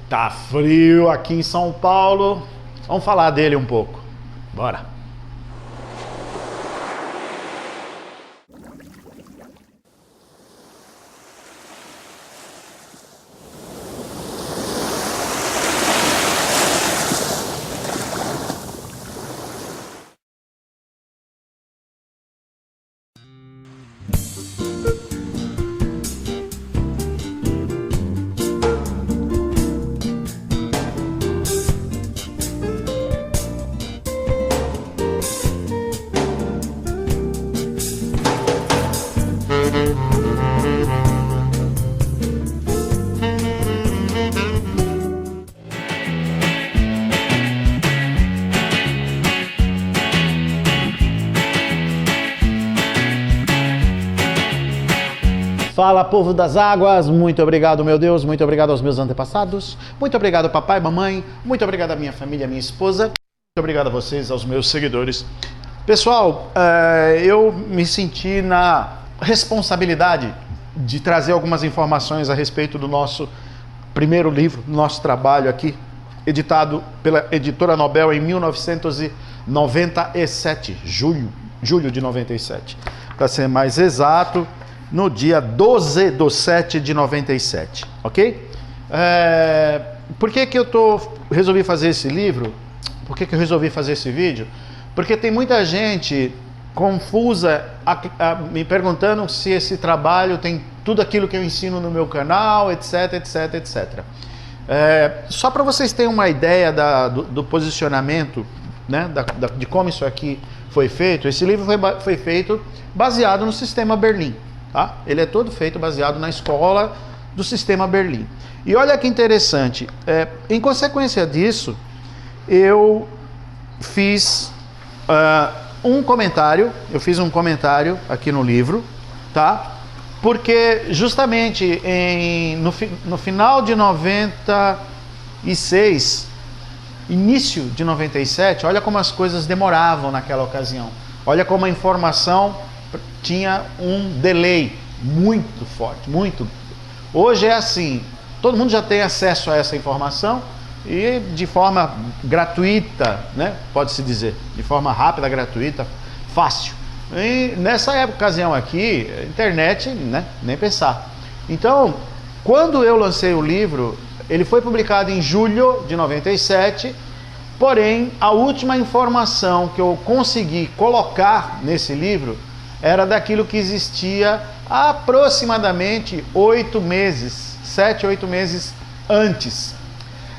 Tá frio aqui em São Paulo. Vamos falar dele um pouco. Bora. Fala, povo das águas, muito obrigado, meu Deus, muito obrigado aos meus antepassados, muito obrigado, papai, mamãe, muito obrigado à minha família, à minha esposa, muito obrigado a vocês, aos meus seguidores. Pessoal, eu me senti na responsabilidade de trazer algumas informações a respeito do nosso primeiro livro, nosso trabalho aqui, editado pela Editora Nobel em 1997, julho de 97, para ser mais exato, no dia 12/7 de 97, ok? Por que eu resolvi fazer esse livro? Por que eu resolvi fazer esse vídeo? Porque tem muita gente confusa me perguntando se esse trabalho tem tudo aquilo que eu ensino no meu canal, etc, etc, etc. Só para vocês terem uma ideia do posicionamento, né, de como isso aqui foi feito, esse livro foi feito baseado no Sistema Berlim. Tá? Ele é todo feito baseado na escola do Sistema Berlim. E olha que interessante, em consequência disso, eu fiz um comentário aqui no livro, tá? Porque justamente no final de 96, início de 97, olha como as coisas demoravam naquela ocasião. Olha como a informação tinha um delay muito forte, muito. Hoje é assim, todo mundo já tem acesso a essa informação e de forma gratuita, né? Pode-se dizer, de forma rápida, gratuita, fácil. E nessa ocasião aqui, internet, né? Nem pensar. Então, quando eu lancei o livro, ele foi publicado em julho de 97, porém, a última informação que eu consegui colocar nesse livro era daquilo que existia há aproximadamente 8 meses, 7, 8 meses antes.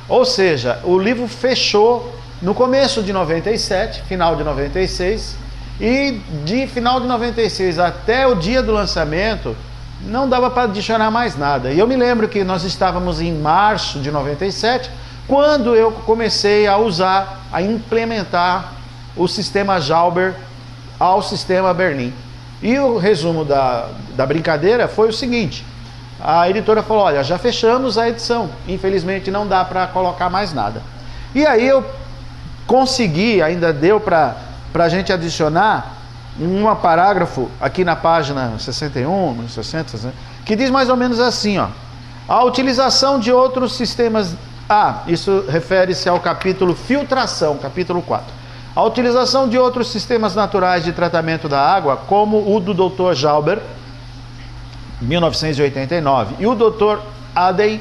Ou seja, o livro fechou no começo de 97, final de 96, e de final de 96 até o dia do lançamento, não dava para adicionar mais nada. E eu me lembro que nós estávamos em março de 97, quando eu comecei a implementar o sistema Jauber ao Sistema Berlim. E o resumo da brincadeira foi o seguinte: a editora falou, olha, já fechamos a edição, infelizmente não dá para colocar mais nada. E aí eu consegui, ainda deu para a gente adicionar um parágrafo aqui na página 61, 60, né, que diz mais ou menos assim, ó: a utilização de outros sistemas... isso refere-se ao capítulo filtração, capítulo 4. A utilização de outros sistemas naturais de tratamento da água, como o do Dr. Jauber, 1989, e o Dr. Adey,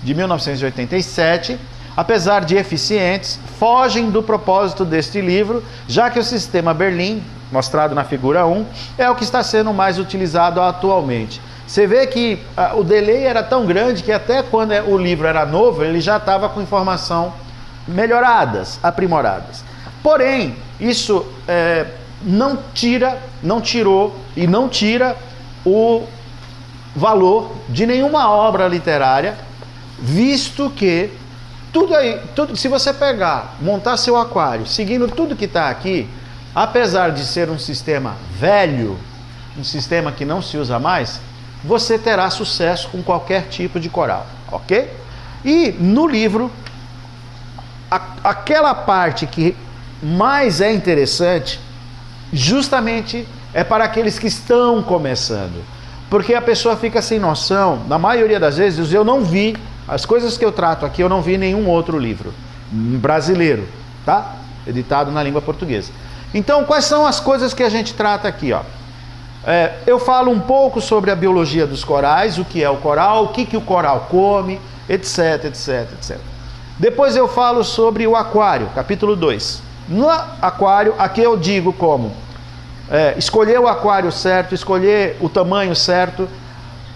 de 1987, apesar de eficientes, fogem do propósito deste livro, já que o Sistema Berlim, mostrado na figura 1, é o que está sendo mais utilizado atualmente. Você vê que o delay era tão grande que até quando o livro era novo, ele já estava com informação melhoradas, aprimoradas. Porém, isso não tirou e não tira o valor de nenhuma obra literária, visto que se você montar seu aquário, seguindo tudo que está aqui, apesar de ser um sistema velho, um sistema que não se usa mais, você terá sucesso com qualquer tipo de coral, ok? E no livro, aquela parte que mais é interessante, justamente é para aqueles que estão começando, porque a pessoa fica sem noção. Na maioria das vezes eu não vi As coisas que eu trato aqui eu não vi em nenhum outro livro brasileiro, tá? Editado na língua portuguesa. Então, quais são as coisas que a gente trata aqui, ó? Eu falo um pouco sobre a biologia dos corais, o que é o coral, o que o coral come, etc, etc, etc. Depois eu falo sobre o aquário, capítulo 2. No aquário, aqui eu digo como escolher o aquário certo, escolher o tamanho certo,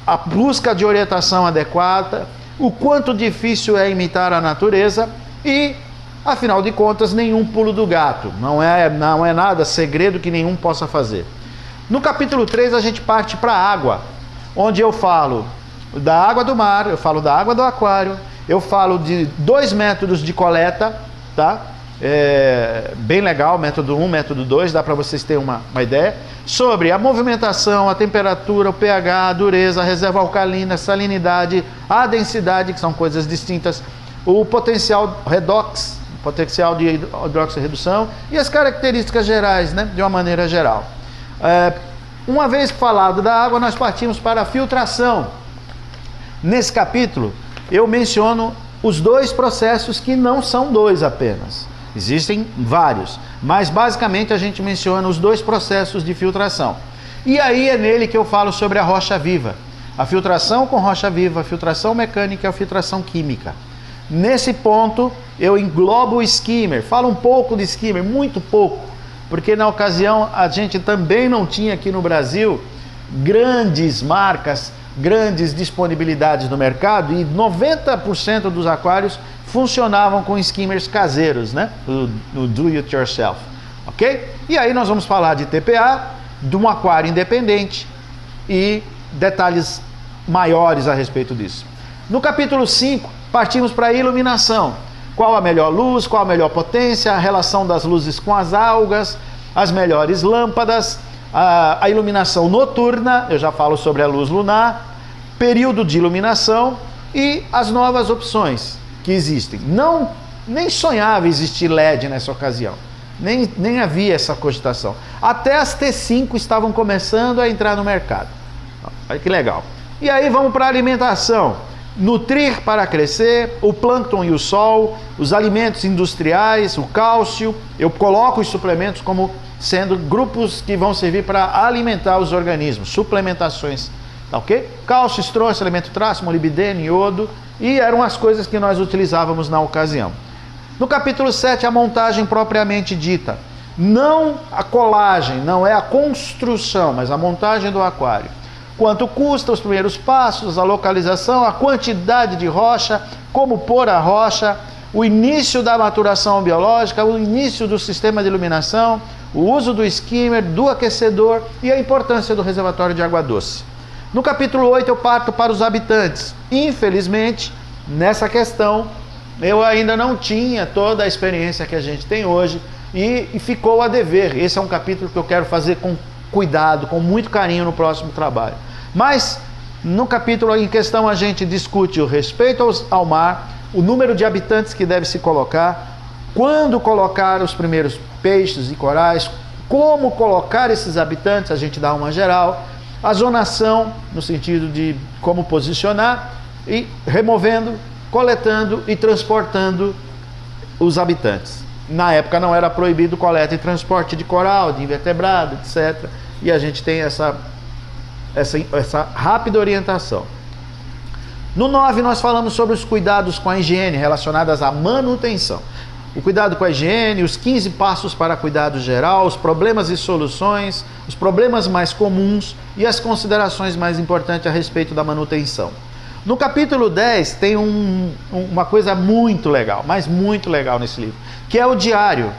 a busca de orientação adequada, o quanto difícil é imitar a natureza e, afinal de contas, nenhum pulo do gato. Não é nada segredo que nenhum possa fazer. No capítulo 3 a gente parte para a água, onde eu falo da água do mar, eu falo da água do aquário, eu falo de 2 métodos de coleta, tá? Bem legal, método 1, método 2, dá para vocês terem uma ideia. Sobre a movimentação, a temperatura, o pH, a dureza, a reserva alcalina, a salinidade, a densidade, que são coisas distintas, o potencial redox, potencial de hidroxirredução e as características gerais, né, de uma maneira geral. Uma vez falado da água, nós partimos para a filtração. Nesse capítulo, eu menciono os 2 processos que não são 2 apenas. Existem vários, mas basicamente a gente menciona os 2 processos de filtração. E aí é nele que eu falo sobre a rocha viva. A filtração com rocha viva, a filtração mecânica e a filtração química. Nesse ponto, eu englobo o skimmer. Falo um pouco de skimmer, muito pouco. Porque na ocasião a gente também não tinha aqui no Brasil grandes marcas, grandes disponibilidades no mercado e 90% dos aquários funcionavam com skimmers caseiros, né? No do it yourself, ok? E aí nós vamos falar de TPA, de um aquário independente e detalhes maiores a respeito disso. No capítulo 5, partimos para a iluminação. Qual a melhor luz, qual a melhor potência, a relação das luzes com as algas, as melhores lâmpadas, a iluminação noturna, eu já falo sobre a luz lunar, período de iluminação e as novas opções que existem. Nem sonhava existir LED nessa ocasião, nem havia essa cogitação. Até as T5 estavam começando a entrar no mercado. Olha que legal. E aí vamos para a alimentação. Nutrir para crescer, o plâncton e o sol, os alimentos industriais, o cálcio. Eu coloco os suplementos como sendo grupos que vão servir para alimentar os organismos, suplementações, tá ok? Cálcio, estronço, elemento traço, molibdênio, iodo, e eram as coisas que nós utilizávamos na ocasião. No capítulo 7, a montagem propriamente dita. Não a colagem, não é a construção, mas a montagem do aquário. Quanto custa, os primeiros passos, a localização, a quantidade de rocha, como pôr a rocha, o início da maturação biológica, o início do sistema de iluminação, o uso do skimmer, do aquecedor e a importância do reservatório de água doce. No capítulo 8 eu parto para os habitantes. Infelizmente, nessa questão, eu ainda não tinha toda a experiência que a gente tem hoje e ficou a dever. Esse é um capítulo que eu quero fazer com cuidado, com muito carinho no próximo trabalho. Mas, no capítulo em questão, a gente discute o respeito ao mar, o número de habitantes que deve se colocar, quando colocar os primeiros peixes e corais, como colocar esses habitantes, a gente dá uma geral, a zonação, no sentido de como posicionar, e removendo, coletando e transportando os habitantes. Na época não era proibido coleta e transporte de coral, de invertebrado, etc. E a gente tem essa rápida orientação. No 9 nós falamos sobre os cuidados com a higiene relacionadas à manutenção. O cuidado com a higiene, os 15 passos para cuidado geral, os problemas e soluções, os problemas mais comuns e as considerações mais importantes a respeito da manutenção. No capítulo 10 tem uma coisa muito legal, mas muito legal nesse livro, que é o diário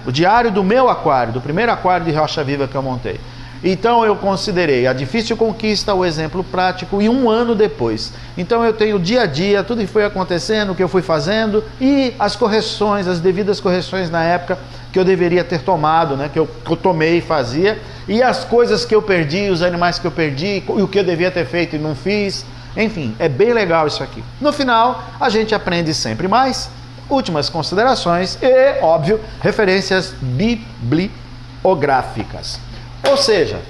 do meu aquário, do primeiro aquário de rocha viva que eu montei. Então eu considerei a difícil conquista, o exemplo prático e 1 ano depois. Então eu tenho o dia a dia, tudo que foi acontecendo, o que eu fui fazendo e as correções, as devidas correções na época que eu deveria ter tomado, né, que eu tomei e fazia, e as coisas que eu perdi, os animais que eu perdi, e o que eu devia ter feito e não fiz. Enfim, é bem legal isso aqui. No final, a gente aprende sempre mais, últimas considerações e, óbvio, referências bibliográficas. Ou seja,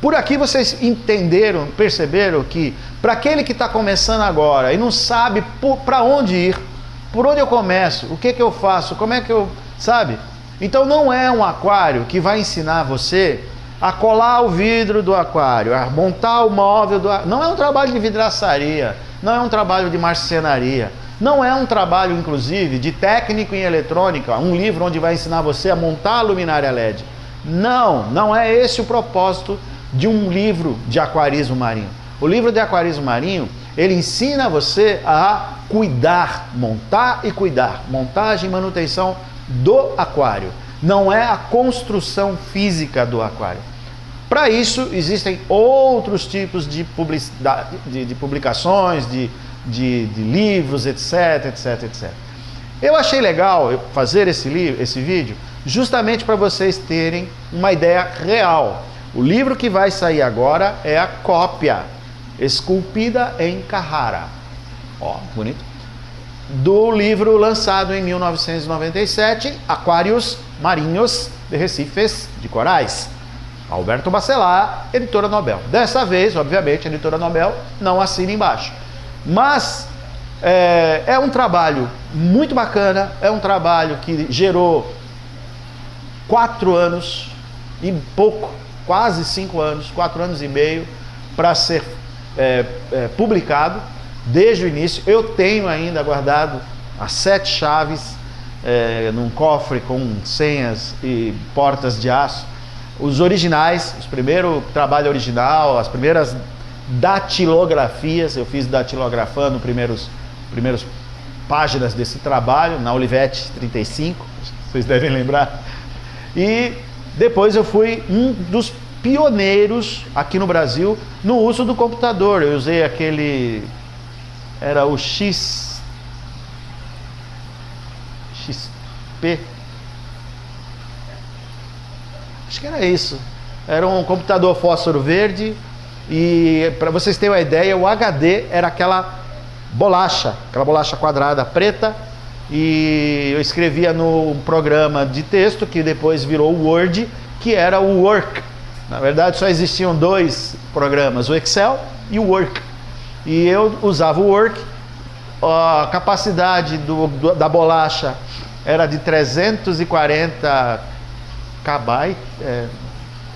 Por aqui vocês entenderam, perceberam que para aquele que está começando agora e não sabe para onde ir, por onde eu começo, o que eu faço, como é que eu... Sabe? Então não é um aquário que vai ensinar você a colar o vidro do aquário, a montar o móvel do aquário. Não é um trabalho de vidraçaria, não é um trabalho de marcenaria, não é um trabalho, inclusive, de técnico em eletrônica, um livro onde vai ensinar você a montar a luminária LED. Não é esse o propósito de um livro de aquarismo marinho. O livro de aquarismo marinho, ele ensina você a cuidar, montar e cuidar, montagem e manutenção do aquário. Não é a construção física do aquário. Para isso, existem outros tipos de publicações, de livros, etc. Eu achei legal fazer esse vídeo justamente para vocês terem uma ideia real. O livro que vai sair agora é a cópia esculpida em Carrara, ó, bonito, do livro lançado em 1997, Aquários Marinhos de Recifes de Corais, Alberto Bacelar, editora Nobel. Dessa vez, obviamente, a editora Nobel não assina embaixo, mas é um trabalho muito bacana, é um trabalho que gerou 4 anos e pouco, quase 5 anos, 4 anos e meio para ser publicado desde o início. Eu tenho ainda guardado as 7 chaves num cofre com senhas e portas de aço, os originais, os primeiros trabalho original, as primeiras datilografias. Eu fiz datilografando primeiras páginas desse trabalho na Olivetti 35, vocês devem lembrar. E depois eu fui um dos pioneiros aqui no Brasil no uso do computador. Eu usei aquele, era o XP, acho que era isso. Era um computador fósforo verde e, para vocês terem uma ideia, o HD era aquela bolacha quadrada preta, e eu escrevia no programa de texto que depois virou o Word, que era o Work. Na verdade só existiam 2 programas, o Excel e o Work, e eu usava o Work. A capacidade da bolacha era de 340 KB,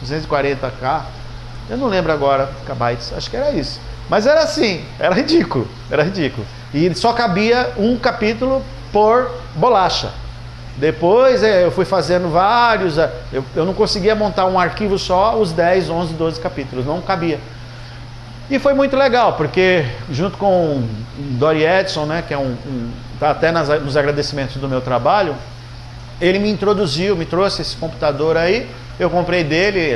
240K, eu não lembro agora, kbytes, acho que era isso, mas era assim, era ridículo, e só cabia um capítulo por bolacha. Depois eu fui fazendo vários, eu não conseguia montar um arquivo só, os 10, 11, 12 capítulos, não cabia. E foi muito legal, porque junto com o Dory Edson, né, que tá até nos agradecimentos do meu trabalho, ele me trouxe esse computador aí, eu comprei dele,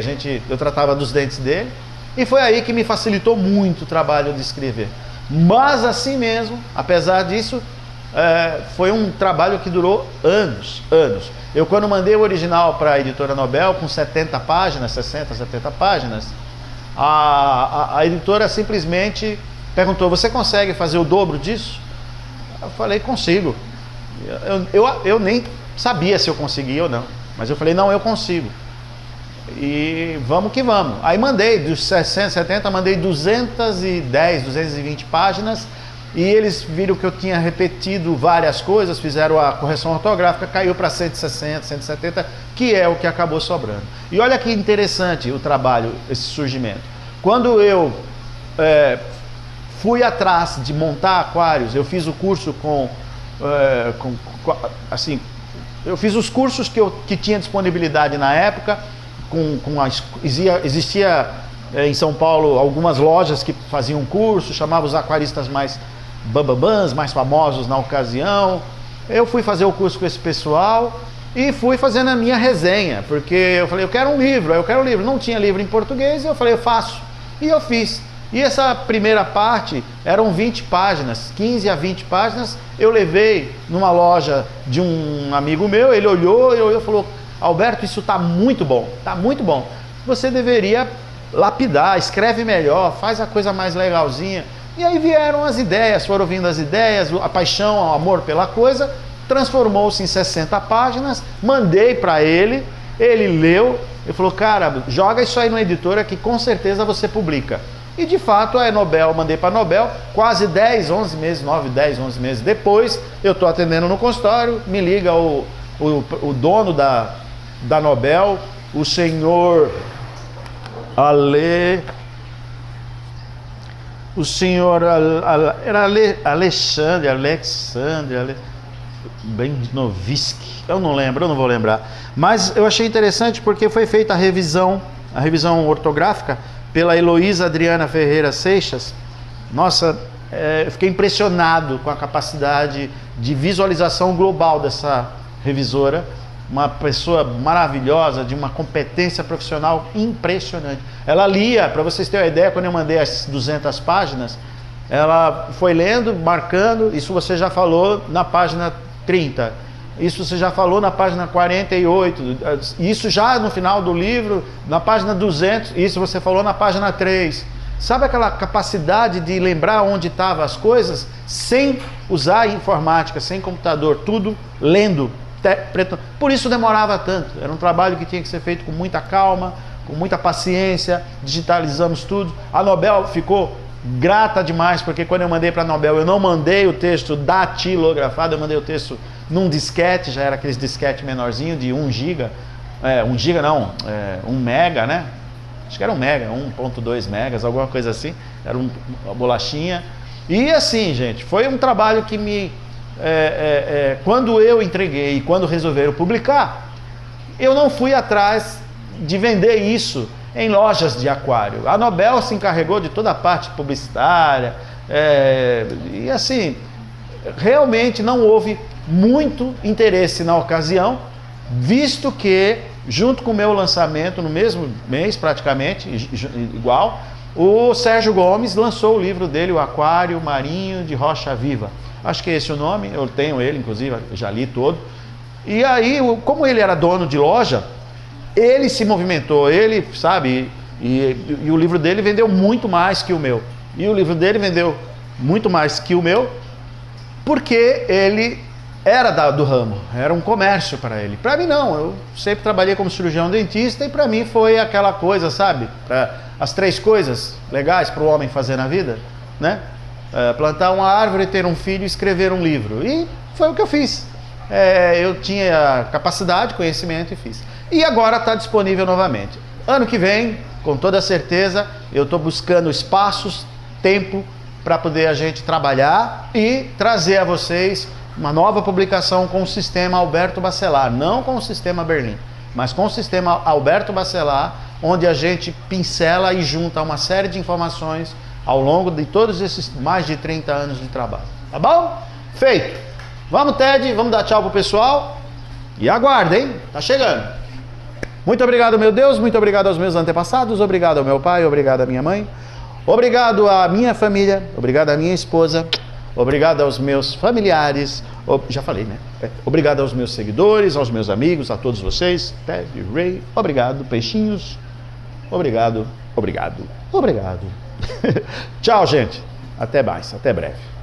eu tratava dos dentes dele, e foi aí que me facilitou muito o trabalho de escrever. Mas assim mesmo, apesar disso, foi um trabalho que durou anos. Eu, quando mandei o original para a editora Nobel, com 70 páginas, 60, 70 páginas, a editora simplesmente perguntou: você consegue fazer o dobro disso? Eu falei: consigo. Eu nem sabia se eu conseguia ou não, mas eu falei: não, eu consigo. E vamos que vamos. Aí mandei, dos 60, 70, mandei 210, 220 páginas, e eles viram que eu tinha repetido várias coisas, fizeram a correção ortográfica, caiu para 160, 170, que é o que acabou sobrando. E olha que interessante o trabalho, esse surgimento. Quando eu fui atrás de montar aquários, eu fiz o curso assim, eu fiz os cursos que tinha disponibilidade na época, existia em São Paulo algumas lojas que faziam curso, chamavam os aquaristas mais bambambãs, mais famosos na ocasião. Eu fui fazer o curso com esse pessoal e fui fazendo a minha resenha, porque eu falei: eu quero um livro, não tinha livro em português, e eu falei: eu faço, e eu fiz. E essa primeira parte eram 20 páginas, 15 a 20 páginas, eu levei numa loja de um amigo meu, ele olhou e falou: Alberto, isso está muito bom, você deveria lapidar, escreve melhor, faz a coisa mais legalzinha. E aí vieram as ideias, foram vindo as ideias, a paixão, o amor pela coisa, transformou-se em 60 páginas, mandei para ele, Ele leu e falou, cara, joga isso aí numa editora que com certeza você publica. E de fato a Nobel, mandei para a Nobel, quase 10, 11 meses, 9, 10, 11 meses depois, eu estou atendendo no consultório, me liga o dono da Nobel, o senhor era Alexandre Bendoviski, eu não lembro, eu não vou lembrar. Mas eu achei interessante porque foi feita a revisão ortográfica pela Heloísa Adriana Ferreira Seixas. Nossa, eu fiquei impressionado com a capacidade de visualização global dessa revisora. Uma pessoa maravilhosa, de uma competência profissional impressionante. Ela lia, para vocês terem uma ideia, quando eu mandei as 200 páginas, ela foi lendo, marcando, isso você já falou na página 30, isso você já falou na página 48, isso já no final do livro, na página 200, isso você falou na página 3. Sabe aquela capacidade de lembrar onde estavam as coisas, sem usar informática, sem computador, tudo lendo. Por isso demorava tanto. Era um trabalho que tinha que ser feito com muita calma, com muita paciência. Digitalizamos tudo. A Nobel ficou grata demais, porque quando eu mandei para a Nobel, eu não mandei o texto datilografado, eu mandei o texto num disquete, já era aqueles disquete menorzinho de 1 giga, 1 giga não, 1 mega, né? Acho que era 1 mega, 1.2 megas, alguma coisa assim. Era uma bolachinha. E assim, gente, foi um trabalho que me... quando eu entreguei e quando resolveram publicar, eu não fui atrás de vender isso em lojas de aquário. A Nobel se encarregou de toda a parte publicitária, e assim, realmente não houve muito interesse na ocasião, visto que, junto com o meu lançamento, no mesmo mês praticamente, igual, o Sérgio Gomes lançou o livro dele, O Aquário Marinho de Rocha Viva. Acho que é esse o nome, eu tenho ele, inclusive, já li todo. E aí, como ele era dono de loja, ele se movimentou, ele, sabe, e o livro dele vendeu muito mais que o meu. E o livro dele vendeu muito mais que o meu, porque ele era do ramo, era um comércio para ele. Para mim não, eu sempre trabalhei como cirurgião dentista e para mim foi aquela coisa, sabe, as 3 coisas legais para o homem fazer na vida, né? Plantar uma árvore, ter um filho e escrever um livro. E foi o que eu fiz. Eu tinha capacidade, conhecimento e fiz. E agora está disponível novamente. Ano que vem, com toda certeza, eu estou buscando espaços, tempo, para poder a gente trabalhar e trazer a vocês uma nova publicação com o sistema Alberto Bacelar. Não com o sistema Berlim, mas com o sistema Alberto Bacelar, onde a gente pincela e junta uma série de informações ao longo de todos esses mais de 30 anos de trabalho. Tá bom? Feito! Vamos, Ted, vamos dar tchau pro pessoal e aguarda, hein? Tá chegando. Muito obrigado, meu Deus, muito obrigado aos meus antepassados, obrigado ao meu pai, obrigado à minha mãe, obrigado à minha família, obrigado à minha esposa, obrigado aos meus familiares, já falei, né? Obrigado aos meus seguidores, aos meus amigos, a todos vocês, Ted, Ray, obrigado, peixinhos, obrigado. Tchau, gente. Até mais, até breve.